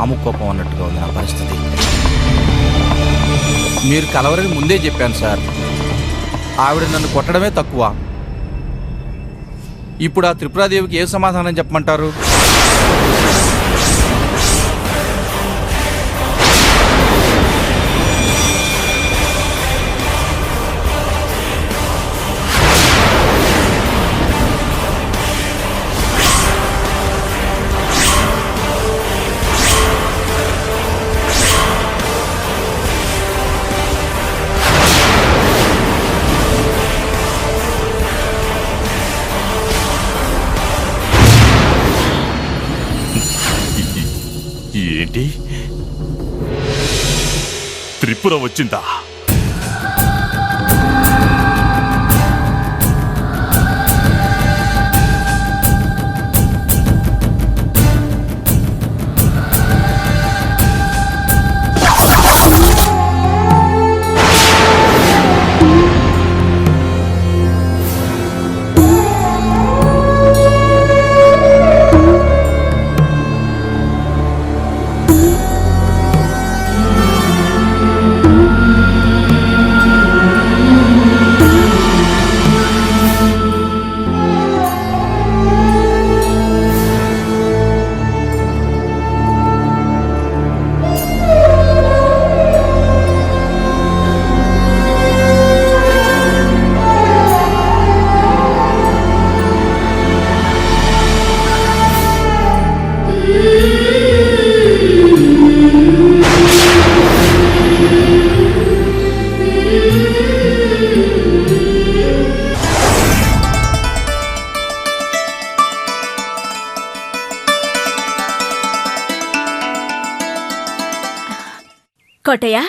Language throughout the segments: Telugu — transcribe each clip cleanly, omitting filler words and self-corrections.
పాము కోపం అన్నట్టుగా ఉంది నా పరిస్థితి. మీరు కలవరని ముందే చెప్పాను సార్. ఆవిడ నన్ను కొట్టడమే తక్కువ. ఇప్పుడు ఆ త్రిపురాదేవికి ఏ సమాధానం చెప్పమంటారు? ఏంటి, త్రిపుర వచ్చిందా? కోటయ్య,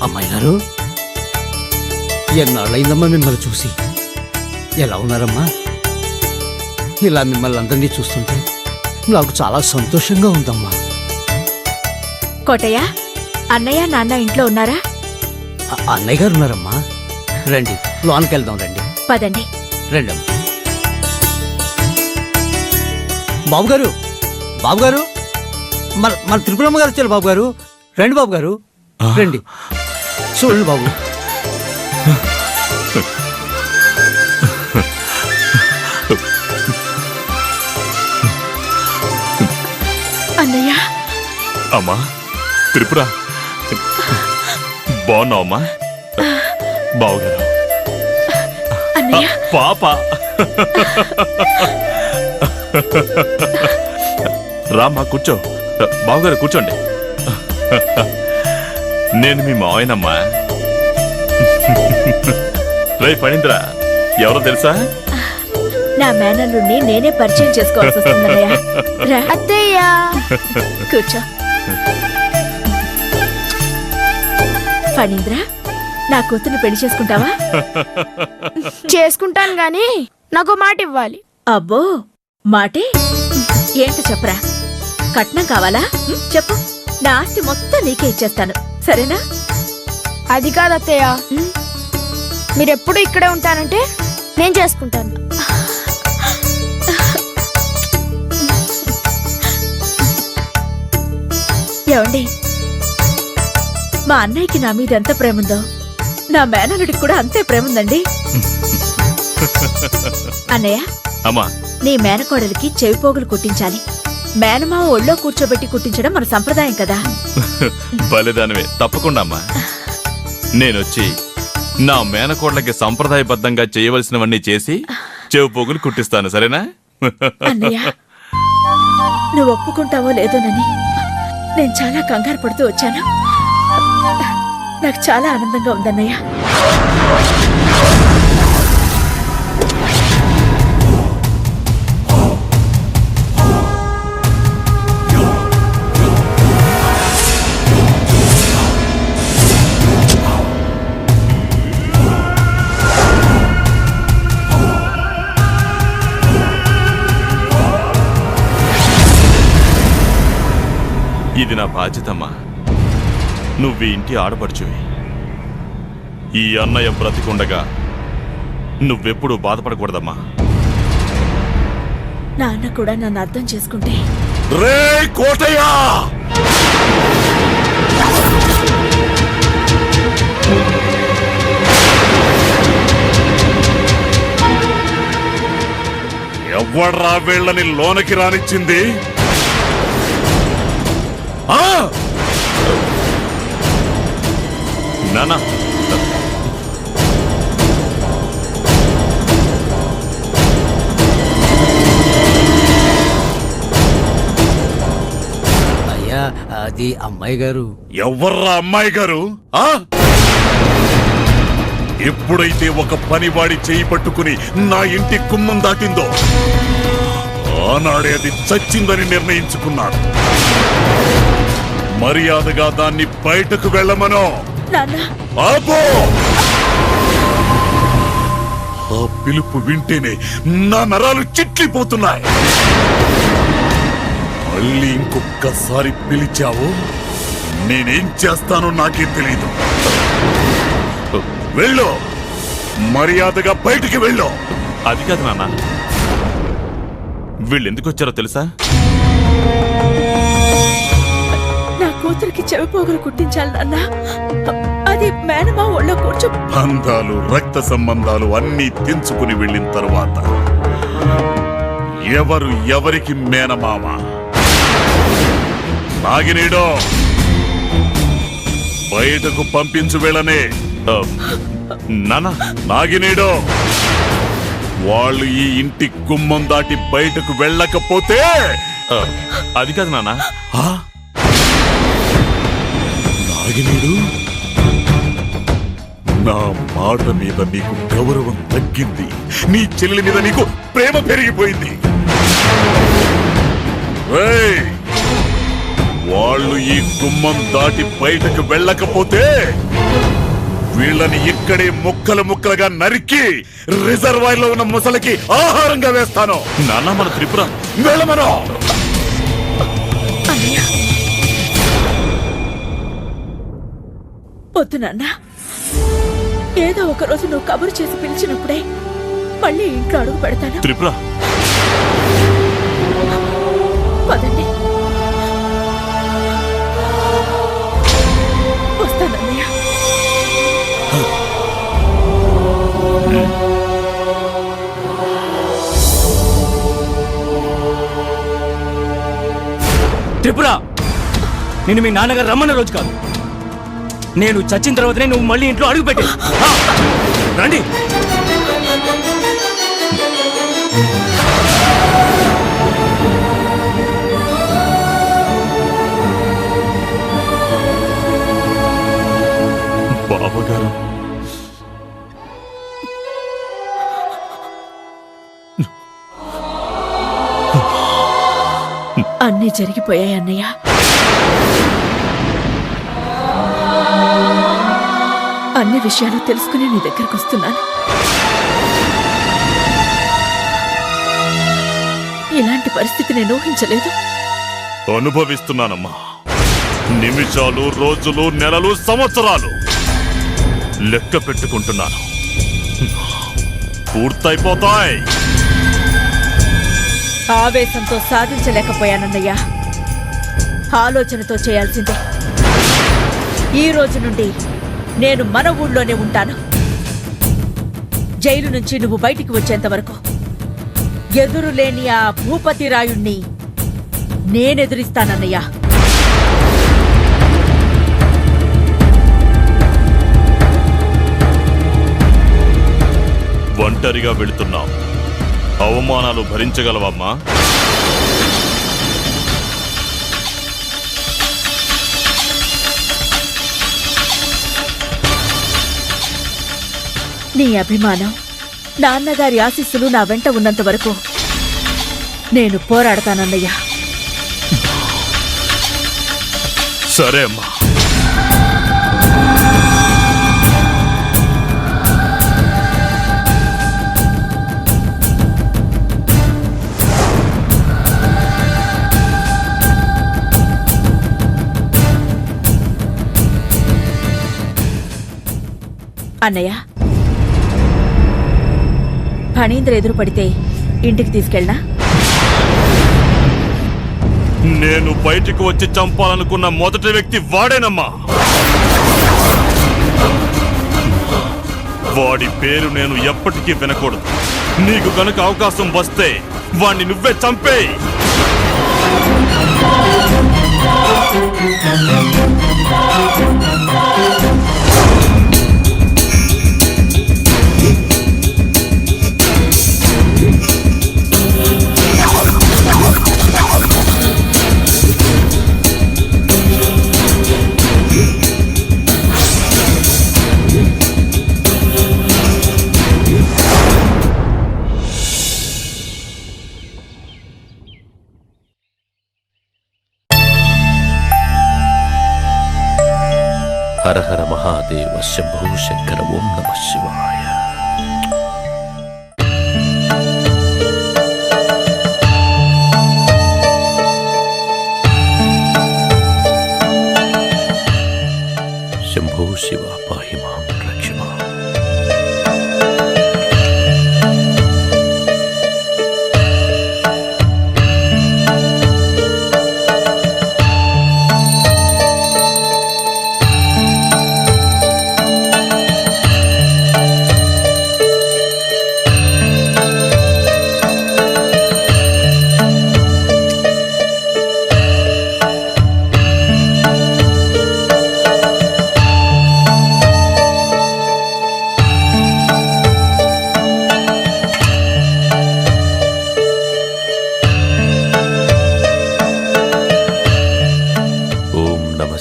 అమ్మాయి గారు, ఎన్నాళ్ళైందమ్మా మిమ్మల్ని చూసి. ఎలా ఉన్నారమ్మా? ఇలా మిమ్మల్ని అందరినీ చూస్తుంటే నాకు చాలా సంతోషంగా ఉందమ్మా. కోటయ్య, అన్నయ్య నాన్న ఇంట్లో ఉన్నారా? అన్నయ్య గారు ఉన్నారమ్మా. రండి, లోనికి వెళ్దాం. రండి పదండి. రండి బాబుగారు. బాబుగారు, మన త్రిపురమ్మ గారు వచ్చారు. బాబు గారు రండి. బాబు గారు రండి, చూడండి బాబు. అన్నయ్య. అమ్మా త్రిపుర, బాగున్నావమ్మా? బావగారు, అన్నయ్య. పాప. రామ్మా, కూర్చో. బావగారు కూర్చోండి. నేను మీ మావయ్యనమ్మా. రై ఫణీంద్ర, ఎవరో తెలుసా? నా మేనల్లుడిని నేనే పరిచయం చేసుకోవాల్సి వస్తుందన్నయ్య. అత్తయ్య, కూర్చో. ఫణీంద్ర, నా కూతుర్ని పెళ్లి చేసుకుంటావా? చేసుకుంటాను గాని నాకు మాట ఇవ్వాలి. అబ్బో, మాటే ఏంటో చెప్పరా? కట్నం కావాలా? చెప్పు, నా ఆస్తి మొత్తం నీకే ఇచ్చేస్తాను, సరేనా? అది కాదు అత్తయ్య, మీరెప్పుడు ఇక్కడే ఉంటానంటే నేను చేసుకుంటాను. ఏమండి, మా అన్నయ్యకి నా మీద ఎంత ప్రేమ ఉందో నా మేనల్లుడికి కూడా అంతే ప్రేమ ఉందండి. అన్నయ్య, అమ్మా, నీ మేనకోడలికి చెవిపోగులు కుట్టించాలి. మేనమావ ఒళ్ళో కూర్చోబెట్టి కుట్టించడం మన సంప్రదాయం కదా. బలిదానమే, తప్పకుండా అమ్మా. నేనొచ్చి నా మేనకోడ్లకి సంప్రదాయబద్ధంగా చేయవలసినవన్నీ చేసి చెవు పోగులు కుట్టిస్తాను, సరేనా? అన్నయ్య, నువ్వు ఒప్పుకుంటావో లేదోనని నేను చాలా కంగారు పడుతూ వచ్చాను. నాకు చాలా ఆనందంగా ఉందన్నయ్య. ఇది నా బాధ్యతమ్మా. నువ్వు ఈ ఇంటి ఆడపడుచువి. ఈ అన్నయ్య బ్రతికుండగా నువ్వెప్పుడూ బాధపడకూడదమ్మా. నాన్న కూడా నన్ను అర్థం చేసుకుంటే రే కోటయ్య! ఎవ్వడ్రా వీళ్ళని లోనకి రానిచ్చింది? నానా అయ్యా అది అమ్మాయి గారు. ఎవర్రా అమ్మాయి గారు? ఎప్పుడైతే ఒక పనివాడి చేయి పట్టుకుని నా ఇంటి కుమ్మం దాటిందో ఆనాడే అది చచ్చిందని నిర్ణయించుకున్నాను. మర్యాదగా దాన్ని బయటకు వెళ్ళమనో. నాన్న ఆపో! ఆ పిలుపు వింటేనే నా నరాలు చిట్లిపోతున్నాయి. మళ్ళీ ఇంకొక్కసారి పిలిచావు, నేనేం చేస్తానో నాకే తెలీదు. వెళ్ళు, మర్యాదగా బయటికి వెళ్ళు. అది కాదు నాన్న, వీళ్ళు ఎందుకు వచ్చారో తెలుసా? నా కూతురికి చెవిపోగులు కుట్టించాలి నాన్న. అది మేనమా ఒళ్ళో కూర్చో. బంధాలు, రక్త సంబంధాలు అన్నీ తెంచుకుని వెళ్ళిన తరువాత ఎవరు ఎవరికి మేనమామ? నాగినీడో బయటకు పంపించు వెళ్ళనే. నానా, నాగినీడో వాళ్ళు ఈ ఇంటి గుమ్మం దాటి బయటకు వెళ్ళకపోతే అది కాదు నాన్న. నాగినీడు, నా మాట మీద నీకు గౌరవం తగ్గింది, నీ చెల్లి మీద నీకు ప్రేమ పెరిగిపోయింది. వాళ్ళు ఈ గుమ్మం దాటి బయటకు వెళ్ళకపోతే వీళ్ళని ఇక్కడే ముక్కలు ముక్కలుగా నరికి రిజర్వాయర్ లో ఉన్న ముసలికి ఆహారంగా వేస్తాను. నాన్న, మన త్రిపుర వెళ్ళమను. వద్దు నాన్న, ఏదో ఒక రోజు నువ్వు కబురు చేసి పిలిచినప్పుడే మళ్ళీ ఇంట్లో అడుగు పెడతాను. త్రిపుర, పదండి. వస్తానన్నయ్య. త్రిపుర, నేను మీ నాన్నగారు రమ్మన్న రోజు కాదు, నేను చచ్చిన తర్వాతనే నువ్వు మళ్ళీ ఇంట్లో అడుగు పెట్టి రండి. బావగారు, అన్నీ జరిగిపోయాయి అన్నయ్య. అన్ని విషయాలు తెలుసుకుని నీ దగ్గరకు వస్తున్నాను. ఇలాంటి పరిస్థితి నేను ఊహించలేదు. అనుభవిస్తున్నానమ్మా. నిమిషాలు, రోజులు, నెలలు, సంవత్సరాలు లెక్క పెట్టుకుంటున్నాను. పూర్తయిపోతాయి. ఆవేశంతో సాధించలేకపోయానన్నయ్య. ఆలోచనతో చేయాల్సిందే. ఈ రోజు నుండి నేను మన ఊళ్ళోనే ఉంటాను. జైలు నుంచి నువ్వు బయటికి వచ్చేంత వరకు ఎదురులేని ఆ భూపతి రాయుణ్ణి నేనెదిరిస్తానన్నయ్యా. ఒంటరిగా వెళుతున్నాం. అవమానాలు భరించగలవమ్మా? నీ అభిమానం, నాన్నగారి ఆశీస్సులు నా వెంట ఉన్నంత వరకు నేను పోరాడతానన్నయ్యా. సరే అమ్మా. అన్నయ్య, ఫణీంద్ర ఎదురు పడితే ఇంటికి తీసుకెళ్ళనా? నేను బయటకు వచ్చి చంపాలనుకున్న మొదటి వ్యక్తి వాడేనమ్మా. వాడి పేరు నేను ఎప్పటికీ వినకూడదు. నీకు కనుక అవకాశం వస్తే వాణ్ణి నువ్వే చంపేయ్. హర హర మహాదేవ శంభో శంకర ఓం నమః శివాయ. శంభో శివ పాహి మాం రక్ష మాం.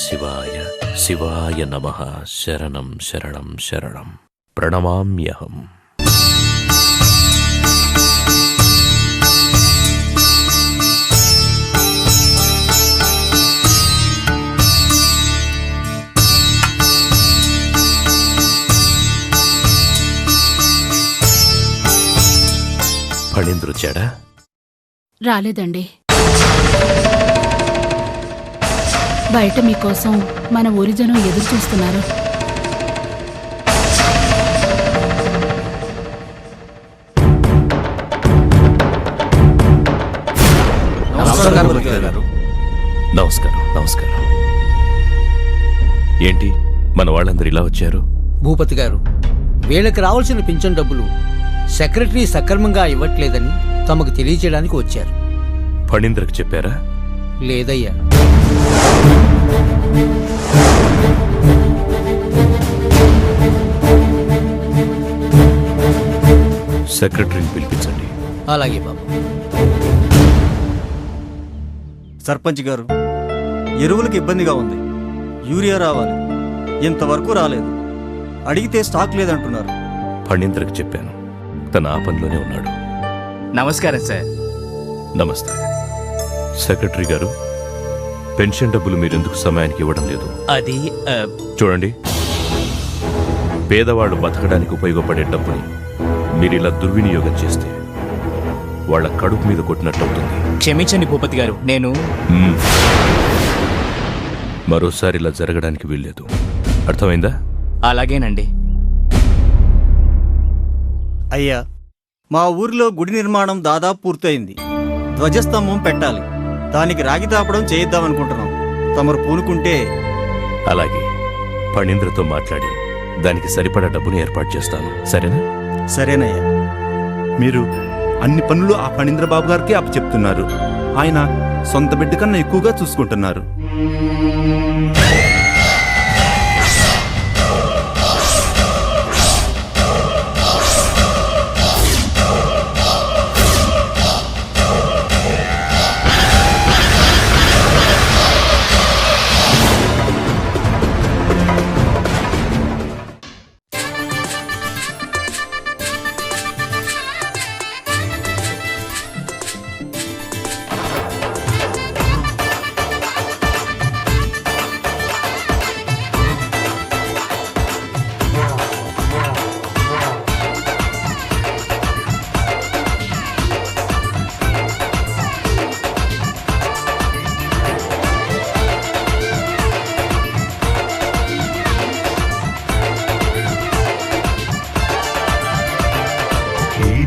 శివాయ శివాయ నమః. శరణం శరణం శరణం ప్రణమామ్యహం. ఫణీంద్రు చెడా రాలేదండి. బయట మీకోసం మన ఊరి జనం ఎదురు చూస్తున్నారు. నమస్కారం. నమస్కారం. ఏంటి మన వాళ్ళందరూ ఇలా వచ్చారు? భూపతి గారు, వీళ్ళకి రావాల్సిన పింఛన్ డబ్బులు సెక్రటరీ సక్రమంగా ఇవ్వట్లేదని తమకు తెలియచేయడానికి వచ్చారు. ఫణీంద్రకు చెప్పారా? లేదయ్యా. సెక్రటరీని పిలిపించండి. అలాగే బాబు. సర్పంచ్ గారు, ఎరువులకు ఇబ్బందిగా ఉంది. యూరియా రావాలి, ఇంతవరకు రాలేదు. అడిగితే స్టాక్ లేదంటున్నారు. ఫణీంద్రకు చెప్పాను, తన ఆ పనిలోనే ఉన్నాడు. నమస్కారం సార్. నమస్తే. సెక్రటరీ గారు, పెన్షన్ డబ్బులు మీరెందుకు సమయానికి ఇవ్వడం లేదు? అది చూడండి, పేదవాళ్ళు బతకడానికి ఉపయోగపడే డబ్బుని మీరిలా దుర్వినియోగం చేస్తే వాళ్ళ కడుపు మీద కొట్టినట్లవుతుంది. క్షమించండి భూపతి గారు, నేను మరోసారి ఇలా జరగడానికి వీల్లేదు. అర్థమైందా? అలాగేనండి. అయ్యా, మా ఊరిలో గుడి నిర్మాణం దాదాపు పూర్తయింది. ధ్వజస్తంభం పెట్టాలి. దానికి రాగి తాపడం చేయిద్దామనుకుంటున్నాం. తమరు పూనుకుంటే. అలాగే, ఫణీంద్రతో మాట్లాడి దానికి సరిపడా డబ్బుని ఏర్పాటు చేస్తాను. సరేనా? సరేనయ్యా. మీరు అన్ని పనులు ఆ ఫణీంద్రబాబు గారికి అప్పచెప్తున్నారు. ఆయన సొంత బిడ్డ కన్నా ఎక్కువగా చూసుకుంటున్నారు.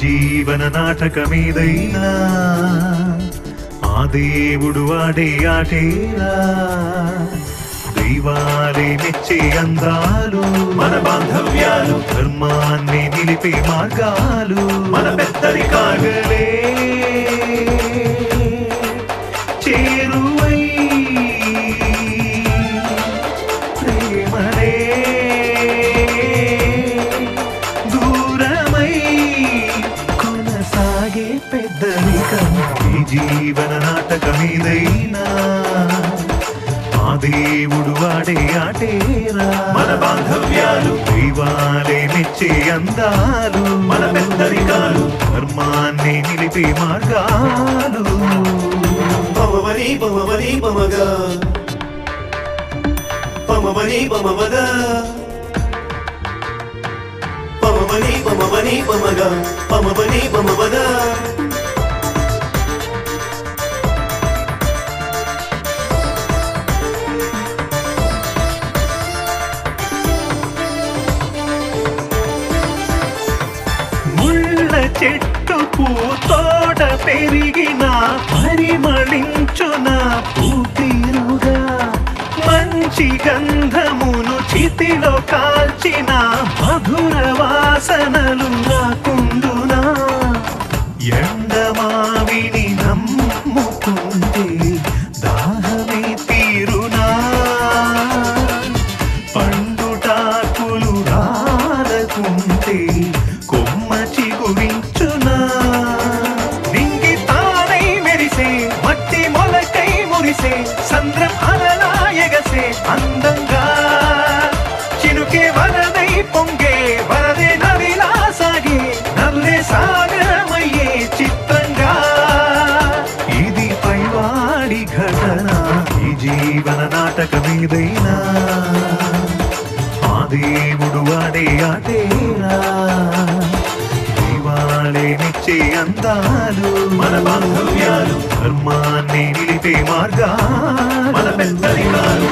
జీవన నాటకమేదైనా ఆ దేవుడు ఆడే ఆటేరా దైవాలే మెచ్చే అందాలు మన బాంధవ్యాలు ధర్మాన్ని నిలిపే మార్గాలు మన పెద్దరికాగలే చేరువై ప్రేమలే దూరమై కొనసాగే పెద్దరికం ఈ జీవన నాటకమేదైనా ఆ దేవుడు ఆడే ఆటేరా మన బాంధవ్యాలు దైవాలే మెచ్చే అందాలు మన పెద్దరికాలు ధర్మాన్ని నిలిపే మార్గాలు పమవని పమవని పమగా పమవని పమవద పమవని పమవని పమగా పమవని పమవద చెట్టు పూతోట పెరిగిన పరిమళించున పూతీరుగా మంచి గంధమును చితిలో కాల్చిన మధుర వాసనలు నాకుండునా ఎండమావిని నమ్ముకుంటే దాహమే తీరునా పండుటాకులు రాలకుంటే కొమ్మ చిగురించునా నింగి తానై మెరిసే మట్టి మొలకై మురిసే సంద్రం అలలా ఎగసే అందంగా చినుకే వరదై పొంగే వరదే నదిలా సాగే నల్లే సాగరమయ్యే చిత్రంగా ఇది పైవాడి ఘటన ఈ జీవన నాటకమేదైనా ఆ దేవుడు ఆడే ఆటేరా దైవాలే నిచ్చే అందాలు మన బాంధవ్యాలు ధర్మాన్ని నిలిపే మార్గాలు మన పెద్దరికాలు